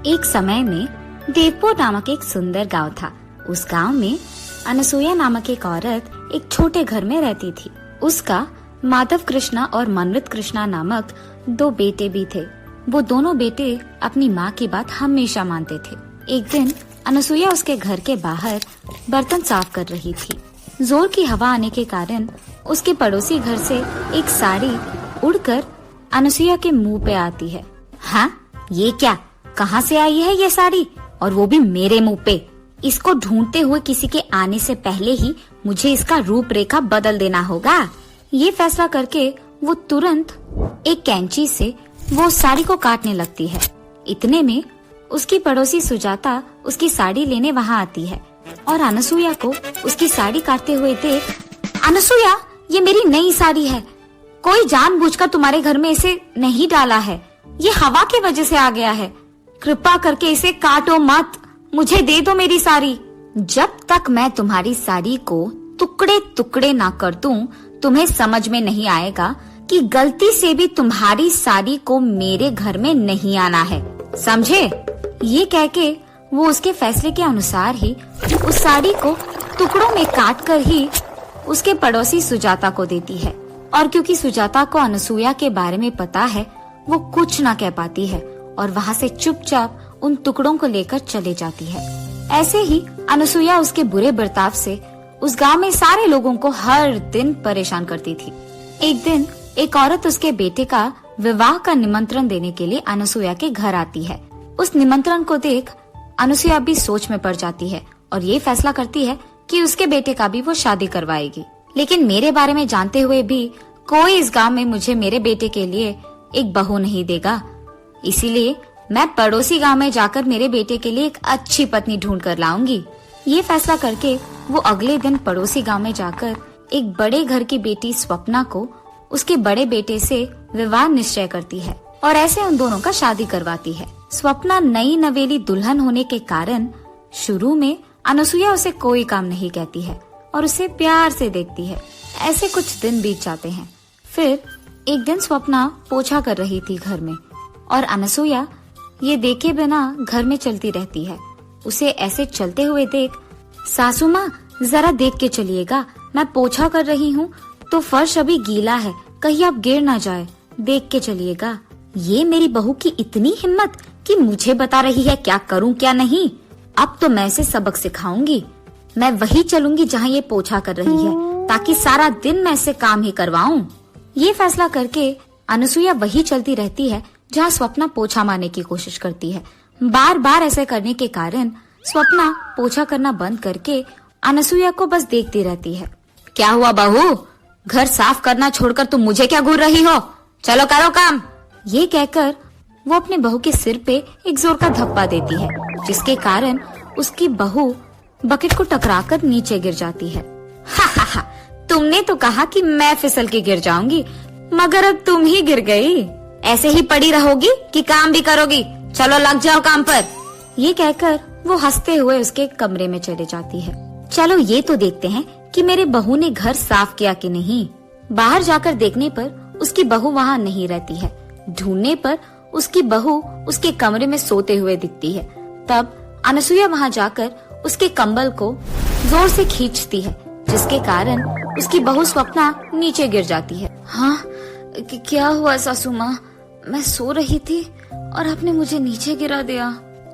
एक समय में देवपुर नामक एक सुंदर गांव था। उस गांव में अनसुया नामक एक औरत एक छोटे घर में रहती थी। उसका माधव कृष्णा और मनवित कृष्णा नामक 2 बेटे भी थे। वो दोनों बेटे अपनी माँ की बात हमेशा मानते थे। एक दिन अनसुया उसके घर के बाहर बर्तन साफ कर रही थी। जोर की हवा आने के कारण उसके पड़ोसी घर से एक साड़ी उड़कर अनसुया के मुंह पे आती है। हाँ, ये क्या? कहाँ से आई है ये साड़ी, और वो भी मेरे मुंह पे? इसको ढूंढते हुए किसी के आने से पहले ही मुझे इसका रूपरेखा बदल देना होगा। ये फैसला करके वो तुरंत एक कैंची से वो साड़ी को काटने लगती है। इतने में उसकी पड़ोसी सुजाता उसकी साड़ी लेने वहाँ आती है और अनसुया को उसकी साड़ी काटते हुए देख, अनसुया, ये मेरी नई साड़ी है। कोई जानबूझकर तुम्हारे घर में इसे नहीं डाला है। ये हवा की वजह से आ गया है। कृपा करके इसे काटो मत, मुझे दे दो मेरी साड़ी। जब तक मैं तुम्हारी साड़ी को टुकड़े टुकड़े ना कर दूं, तुम्हें समझ में नहीं आएगा कि गलती से भी तुम्हारी साड़ी को मेरे घर में नहीं आना है, समझे? ये कह के वो उसके फैसले के अनुसार ही उस साड़ी को टुकड़ों में काट कर ही उसके पड़ोसी सुजाता को देती है। और क्योंकि सुजाता को अनसुया के बारे में पता है, वो कुछ ना कह पाती है और वहाँ से चुपचाप उन टुकड़ों को लेकर चले जाती है। ऐसे ही अनसुया उसके बुरे बर्ताव से उस गांव में सारे लोगों को हर दिन परेशान करती थी। एक दिन एक औरत उसके बेटे का विवाह का निमंत्रण देने के लिए अनसुया के घर आती है। उस निमंत्रण को देख अनसुया भी सोच में पड़ जाती है और ये फैसला करती है कि उसके बेटे का भी वो शादी करवाएगी। लेकिन मेरे बारे में जानते हुए भी कोई इस गांव में मुझे मेरे बेटे के लिए एक बहू नहीं देगा, इसीलिए मैं पड़ोसी गांव में जाकर मेरे बेटे के लिए एक अच्छी पत्नी ढूंढ कर लाऊंगी। ये फैसला करके वो अगले दिन पड़ोसी गांव में जाकर एक बड़े घर की बेटी स्वप्ना को उसके बड़े बेटे से विवाह निश्चय करती है और ऐसे उन दोनों का शादी करवाती है। स्वप्ना नई नवेली दुल्हन होने के कारण शुरू में अनसुया उसे कोई काम नहीं कहती है और उसे प्यार से देखती है। ऐसे कुछ दिन बीत जाते हैं। फिर एक दिन स्वप्ना पोछा कर रही थी घर में और अनसुया ये देखे बिना घर में चलती रहती है। उसे ऐसे चलते हुए देख, सासू माँ जरा देख के चलिएगा, मैं पोछा कर रही हूँ तो फर्श अभी गीला है, कहीं आप गिर ना जाए, देख के चलिएगा। ये मेरी बहू की इतनी हिम्मत कि मुझे बता रही है क्या करूँ क्या नहीं। अब तो मैं इसे सबक सिखाऊंगी। मैं वही चलूंगी जहाँ ये पोछा कर रही है, ताकि सारा दिन मैं इसे काम ही करवाऊं। ये फैसला करके अनसुया वही चलती रहती है जहाँ स्वप्ना पोछा मारने की कोशिश करती है। बार बार ऐसे करने के कारण स्वप्ना पोछा करना बंद करके अनसुया को बस देखती रहती है। क्या हुआ बहू, घर साफ करना छोड़कर तुम मुझे क्या घूर रही हो? चलो करो काम। ये कहकर वो अपने बहू के सिर पे एक जोर का धप्पा देती है, जिसके कारण उसकी बहू बकेट को टकराकर नीचे गिर जाती है। हा हा हा, तुमने तो कहा कि मैं फिसल के गिर जाऊंगी, मगर अब तुम ही गिर गई। ऐसे ही पड़ी रहोगी कि काम भी करोगी? चलो लग जाओ काम पर। ये कहकर वो हंसते हुए उसके कमरे में चले जाती है। चलो ये तो देखते हैं कि मेरे बहू ने घर साफ किया कि नहीं। बाहर जाकर देखने पर उसकी बहू वहाँ नहीं रहती है। ढूंढने पर उसकी बहू उसके कमरे में सोते हुए दिखती है। तब अनसुया वहाँ जाकर उसके कंबल को जोर से खींचती है, जिसके कारण उसकी बहू स्वप्ना नीचे गिर जाती है। हाँ, क्या हुआ सासू माँ? मैं सो रही थी और आपने मुझे नीचे गिरा दिया।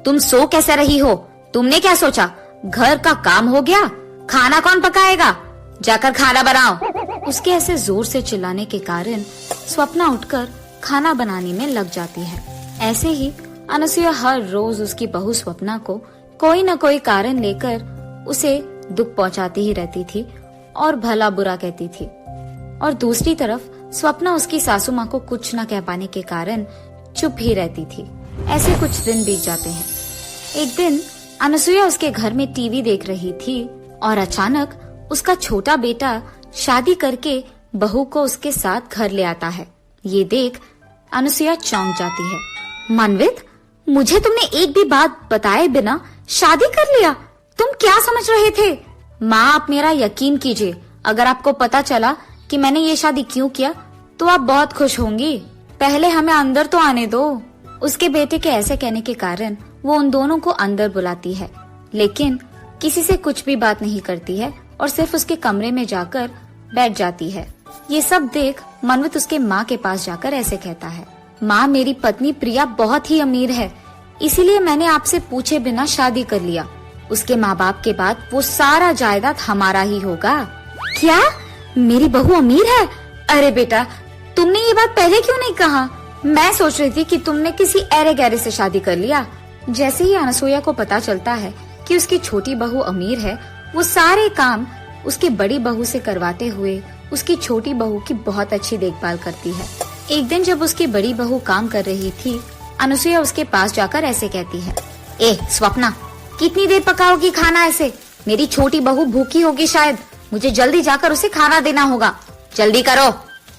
तुम सो कैसे रही हो? तुमने क्या सोचा घर का काम हो गया? खाना कौन पकाएगा? जाकर खाना बनाओ। उसके ऐसे जोर से चिल्लाने के कारण स्वप्ना उठकर खाना बनाने में लग जाती है। ऐसे ही अनसुया हर रोज उसकी बहू स्वप्ना को कोई न कोई कारण लेकर उसे दुख पहुंचाती ही रहती थी और भला बुरा कहती थी। और दूसरी तरफ स्वप्ना उसकी सासू माँ को कुछ न कह पाने के कारण चुप ही रहती थी। ऐसे कुछ दिन बीत जाते हैं। एक दिन अनसुया उसके घर में टीवी देख रही थी और अचानक उसका छोटा बेटा शादी करके बहू को उसके साथ घर ले आता है। ये देख अनसुया चौंक जाती है। मनवित, मुझे तुमने एक भी बात बताए बिना शादी कर लिया? तुम क्या समझ रहे थे? माँ, आप मेरा यकीन कीजिए, अगर आपको पता चला कि मैंने ये शादी क्यों किया तो आप बहुत खुश होंगी। पहले हमें अंदर तो आने दो। उसके बेटे के ऐसे कहने के कारण वो उन दोनों को अंदर बुलाती है, लेकिन किसी से कुछ भी बात नहीं करती है और सिर्फ उसके कमरे में जाकर बैठ जाती है। ये सब देख मनवित उसके माँ के पास जाकर ऐसे कहता है, माँ, मेरी पत्नी प्रिया बहुत ही अमीर है, इसीलिए मैंने आपसे पूछे बिना शादी कर लिया। उसके माँ बाप के बाद वो सारा जायदाद हमारा ही होगा। क्या? मेरी बहू अमीर है? अरे बेटा, तुमने ये बात पहले क्यों नहीं कहा? मैं सोच रही थी कि तुमने किसी ऐरे गैरे से शादी कर लिया। जैसे ही अनसुईया को पता चलता है कि उसकी छोटी बहू अमीर है, वो सारे काम उसकी बड़ी बहू से करवाते हुए उसकी छोटी बहू की बहुत अच्छी देखभाल करती है। एक दिन जब उसकी बड़ी बहू काम कर रही थी, अनसुईया उसके पास जाकर ऐसे कहती है, ए स्वप्ना, कितनी देर पकाओगी खाना ऐसे? मेरी छोटी बहू भूखी होगी शायद, मुझे जल्दी जाकर उसे खाना देना होगा, जल्दी करो।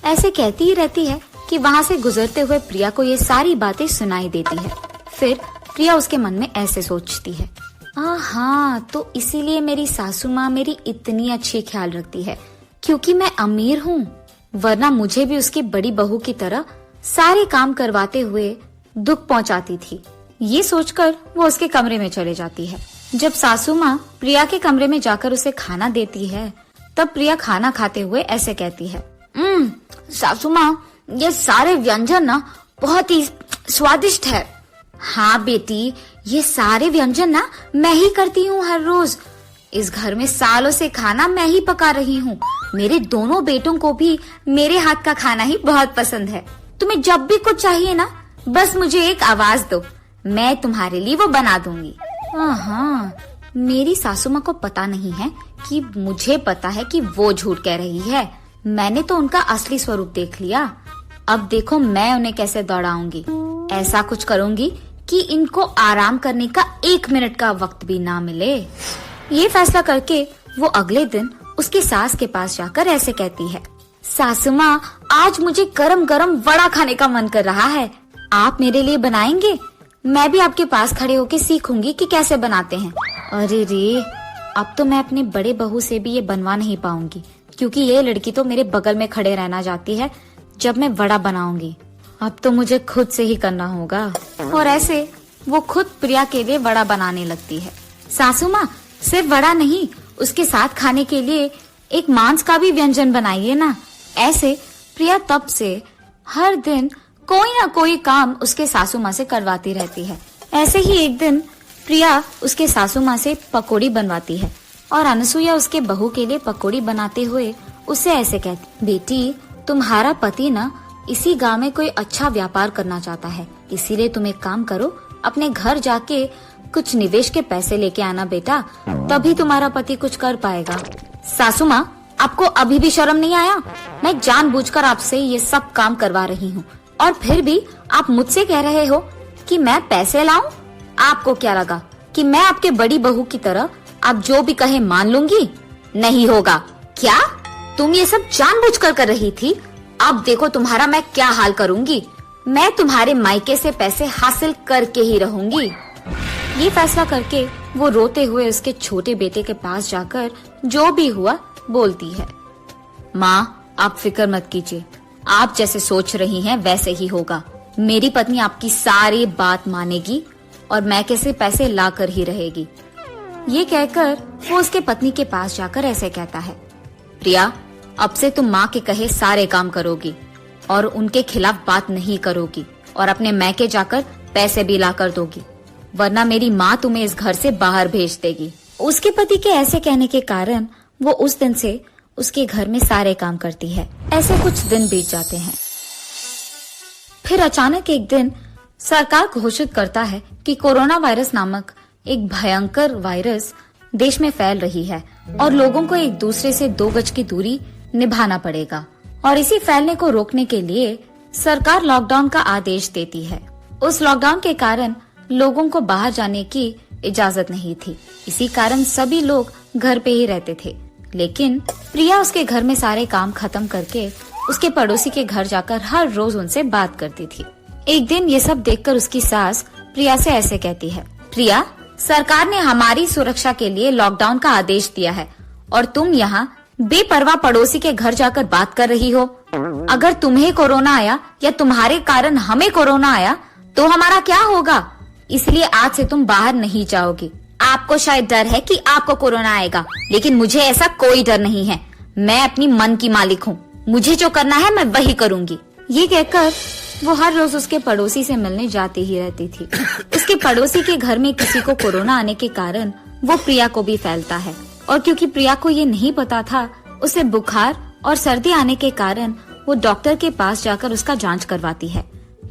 ऐसे कहती ही रहती है कि वहाँ से गुजरते हुए प्रिया को ये सारी बातें सुनाई देती है। फिर प्रिया उसके मन में ऐसे सोचती है, हाँ, तो इसीलिए मेरी सासू माँ मेरी इतनी अच्छी ख्याल रखती है, क्योंकि मैं अमीर हूँ, वरना मुझे भी उसकी बड़ी बहू की तरह सारे काम करवाते हुए दुख पहुँचाती थी। ये सोचकर वो उसके कमरे में चले जाती है। जब सासू माँ प्रिया के कमरे में जाकर उसे खाना देती है, तब प्रिया खाना खाते हुए ऐसे कहती है, सासू माँ, ये सारे व्यंजन ना बहुत ही स्वादिष्ट है। हाँ बेटी, ये सारे व्यंजन ना मैं ही करती हूँ हर रोज। इस घर में सालों से खाना मैं ही पका रही हूँ। मेरे दोनों बेटों को भी मेरे हाथ का खाना ही बहुत पसंद है। तुम्हें जब भी कुछ चाहिए ना, बस मुझे एक आवाज दो, मैं तुम्हारे लिए वो बना दूंगी। हाँ, मेरी सासू माँ को पता नहीं है कि मुझे पता है कि वो झूठ कह रही है। मैंने तो उनका असली स्वरूप देख लिया। अब देखो मैं उन्हें कैसे दौड़ाऊंगी। ऐसा कुछ करूंगी कि इनको आराम करने का 1 मिनट का वक्त भी ना मिले। ये फैसला करके वो अगले दिन उसकी सास के पास जाकर ऐसे कहती है, सासू माँ, आज मुझे गरम गरम वड़ा खाने का मन कर रहा है, आप मेरे लिए बनाएंगे? मैं भी आपके पास खड़े होके सीखूंगी कि कैसे बनाते हैं। अरे रे, अब तो मैं अपने बड़े बहू से भी ये बनवा नहीं पाऊंगी, क्योंकि ये लड़की तो मेरे बगल में खड़े रहना चाहती है जब मैं वड़ा बनाऊंगी। अब तो मुझे खुद से ही करना होगा। और ऐसे वो खुद प्रिया के लिए वड़ा बनाने लगती है। सासू माँ, सिर्फ वड़ा नहीं, उसके साथ खाने के लिए एक मांस का भी व्यंजन बनाइए ना। ऐसे प्रिया तब से हर दिन कोई ना कोई काम उसके सासू माँ से करवाती रहती है। ऐसे ही एक दिन प्रिया उसके सासू माँ से पकौड़ी बनवाती है और अनसुईया उसके बहू के लिए पकौड़ी बनाते हुए उससे ऐसे कहती, बेटी, तुम्हारा पति ना इसी गांव में कोई अच्छा व्यापार करना चाहता है, इसीलिए तुम एक काम करो, अपने घर जाके कुछ निवेश के पैसे लेके आना बेटा, तभी तुम्हारा पति कुछ कर पाएगा। सासू माँ, आपको अभी भी शर्म नहीं आया? मैं जानबूझकर आपसे ये सब काम करवा रही हूँ और फिर भी आप मुझसे कह रहे हो कि मैं पैसे लाऊं? आपको क्या लगा कि मैं आपके बड़ी बहू की तरह आप जो भी कहे मान लूंगी? नहीं होगा। क्या तुम ये सब जानबूझकर कर रही थी? अब देखो तुम्हारा मैं क्या हाल करूंगी। मैं तुम्हारे मायके से पैसे हासिल करके ही रहूंगी। ये फैसला करके वो रोते हुए उसके छोटे बेटे के पास जाकर जो भी हुआ बोलती है, माँ, आप फिक्र मत कीजिए, आप जैसे सोच रही हैं वैसे ही होगा। मेरी पत्नी आपकी सारी बात मानेगी और मैं कैसे पैसे ला कर ही रहेगी। ये कहकर वो उसके पत्नी के पास जाकर ऐसे कहता है, प्रिया, अब से तुम माँ के कहे सारे काम करोगी और उनके खिलाफ बात नहीं करोगी और अपने मैके जाकर पैसे भी ला कर दोगी, वरना मेरी माँ तुम्हें इस घर से बाहर भेज देगी। उसके पति के ऐसे कहने के कारण वो उस दिन से उसके घर में सारे काम करती है। ऐसे कुछ दिन बीत जाते हैं। फिर अचानक एक दिन सरकार घोषित करता है कि कोरोना वायरस नामक एक भयंकर वायरस देश में फैल रही है और लोगों को एक दूसरे से 2 गज की दूरी निभाना पड़ेगा। और इसी फैलने को रोकने के लिए सरकार लॉकडाउन का आदेश देती है। उस लॉकडाउन के कारण लोगों को बाहर जाने की इजाजत नहीं थी, इसी कारण सभी लोग घर पे ही रहते थे। लेकिन प्रिया उसके घर में सारे काम खत्म करके उसके पड़ोसी के घर जाकर हर रोज उनसे बात करती थी। एक दिन ये सब देखकर उसकी सास प्रिया से ऐसे कहती है, प्रिया, सरकार ने हमारी सुरक्षा के लिए लॉकडाउन का आदेश दिया है और तुम यहाँ बेपरवाह पड़ोसी के घर जाकर बात कर रही हो। अगर तुम्हें कोरोना आया या तुम्हारे कारण हमें कोरोना आया तो हमारा क्या होगा? इसलिए आज से तुम बाहर नहीं जाओगी। आपको शायद डर है कि आपको कोरोना आएगा, लेकिन मुझे ऐसा कोई डर नहीं है। मैं अपनी मन की मालिक हूँ, मुझे जो करना है मैं वही करूँगी। ये कहकर वो हर रोज उसके पड़ोसी से मिलने जाती ही रहती थी। उसके पड़ोसी के घर में किसी को कोरोना आने के कारण वो प्रिया को भी फैलता है, और क्योंकि प्रिया को ये नहीं पता था, उसे बुखार और सर्दी आने के कारण वो डॉक्टर के पास जाकर उसका जांच करवाती है।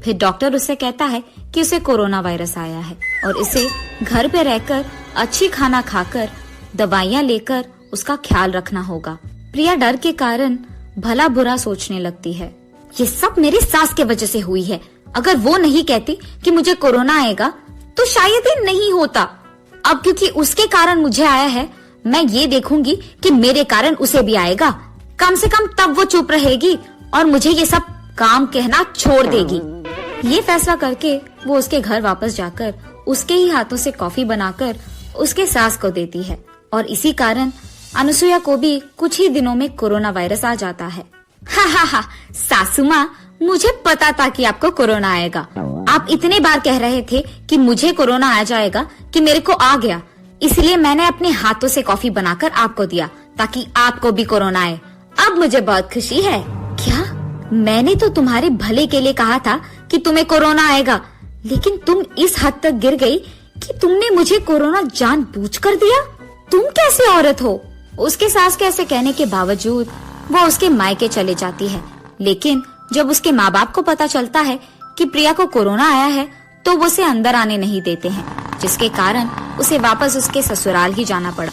फिर डॉक्टर उससे कहता है कि उसे कोरोना वायरस आया है और इसे घर पे रहकर अच्छी खाना खाकर दवाइयाँ लेकर उसका ख्याल रखना होगा। प्रिया डर के कारण भला बुरा सोचने लगती है। ये सब मेरी सास के वजह से हुई है। अगर वो नहीं कहती कि मुझे कोरोना आएगा तो शायद ये नहीं होता। अब क्योंकि उसके कारण मुझे आया है, मैं ये देखूंगी कि मेरे कारण उसे भी आएगा। कम से कम तब वो चुप रहेगी और मुझे ये सब काम कहना छोड़ देगी। ये फैसला करके वो उसके घर वापस जाकर उसके ही हाथों से कॉफी बनाकर उसके सास को देती है, और इसी कारण अनुसुईया को भी कुछ ही दिनों में कोरोना वायरस आ जाता है। हा, सासू माँ, मुझे पता था कि आपको कोरोना आएगा। आप इतने बार कह रहे थे कि मुझे कोरोना आ जाएगा कि मेरे को आ गया, इसलिए मैंने अपने हाथों से कॉफी बनाकर आपको दिया ताकि आपको भी कोरोना आए। अब मुझे बहुत खुशी है। क्या? मैंने तो तुम्हारे भले के लिए कहा था कि तुम्हें कोरोना आएगा, लेकिन तुम इस हद तक गिर गई कि तुमने मुझे कोरोना जानबूझकर दिया। तुम कैसी औरत हो? उसके सास के ऐसे कहने के बावजूद वो उसके मायके चले जाती है, लेकिन जब उसके माँ बाप को पता चलता है कि प्रिया को कोरोना आया है तो वो उसे अंदर आने नहीं देते हैं, जिसके कारण उसे वापस उसके ससुराल ही जाना पड़ा।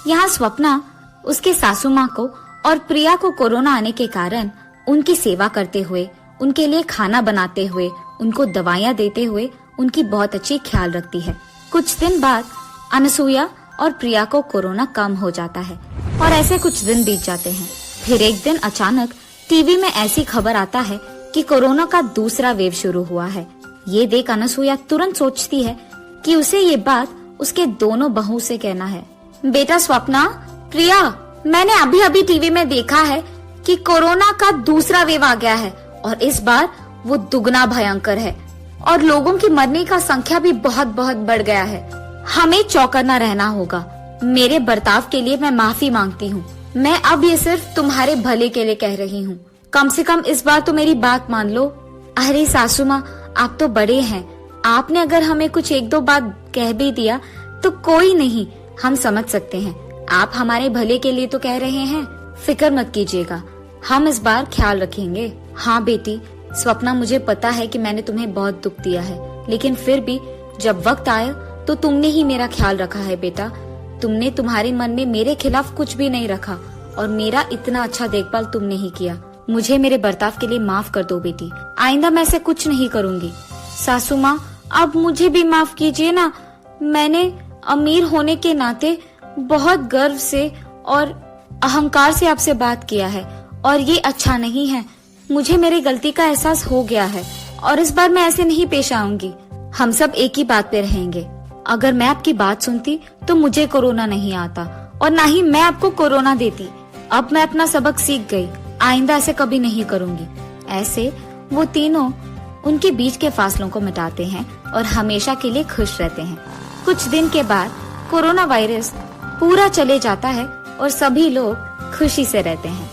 यहाँ स्वप्ना उसके सासू माँ को और प्रिया को कोरोना आने के कारण उनकी सेवा करते हुए, उनके लिए खाना बनाते हुए, उनको दवाइयाँ देते हुए उनकी बहुत अच्छी ख्याल रखती है। कुछ दिन बाद अनुसुईया और प्रिया को कोरोना कम हो जाता है और ऐसे कुछ दिन बीत जाते हैं। फिर एक दिन अचानक टीवी में ऐसी खबर आता है कि कोरोना का दूसरा वेव शुरू हुआ है। ये देख अनुसुईया तुरंत सोचती है कि उसे ये बात उसके दोनों बहू से कहना है। बेटा स्वप्ना, प्रिया, मैंने अभी अभी टीवी में देखा है कि कोरोना का दूसरा वेव आ गया है और इस बार वो दुगना भयंकर है और लोगों की मरने का संख्या भी बहुत बहुत बढ़ गया है। हमें चौकन्ना रहना होगा। मेरे बर्ताव के लिए मैं माफी मांगती हूँ। मैं अब ये सिर्फ तुम्हारे भले के लिए कह रही हूँ। कम से कम इस बार तो मेरी बात मान लो। अरे सासू माँ, आप तो बड़े हैं। आपने अगर हमें कुछ एक दो बात कह भी दिया तो कोई नहीं, हम समझ सकते हैं। आप हमारे भले के लिए तो कह रहे हैं। फिक्र मत कीजिएगा, हम इस बार ख्याल रखेंगे। हाँ बेटी स्वप्ना, मुझे पता है कि मैंने तुम्हें बहुत दुख दिया है, लेकिन फिर भी जब वक्त आया तो तुमने ही मेरा ख्याल रखा है बेटा। तुमने तुम्हारे मन में मेरे खिलाफ कुछ भी नहीं रखा और मेरा इतना अच्छा देखभाल तुमने ही किया। मुझे मेरे बर्ताव के लिए माफ कर दो बेटी। आइंदा मैं ऐसे कुछ नहीं करूँगी। सासू माँ, अब मुझे भी माफ कीजिए ना। मैंने अमीर होने के नाते बहुत गर्व से और अहंकार से आपसे बात किया है और ये अच्छा नहीं है। मुझे मेरी गलती का एहसास हो गया है और इस बार मैं ऐसे नहीं पेश आऊंगी। हम सब एक ही बात पे रहेंगे। अगर मैं आपकी बात सुनती तो मुझे कोरोना नहीं आता और ना ही मैं आपको कोरोना देती। अब मैं अपना सबक सीख गई, आइंदा ऐसे कभी नहीं करूंगी। ऐसे वो तीनों उनके बीच के फासलों को मिटाते हैं और हमेशा के लिए खुश रहते हैं। कुछ दिन के बाद कोरोना वायरस पूरा चले जाता है और सभी लोग खुशी से रहते हैं।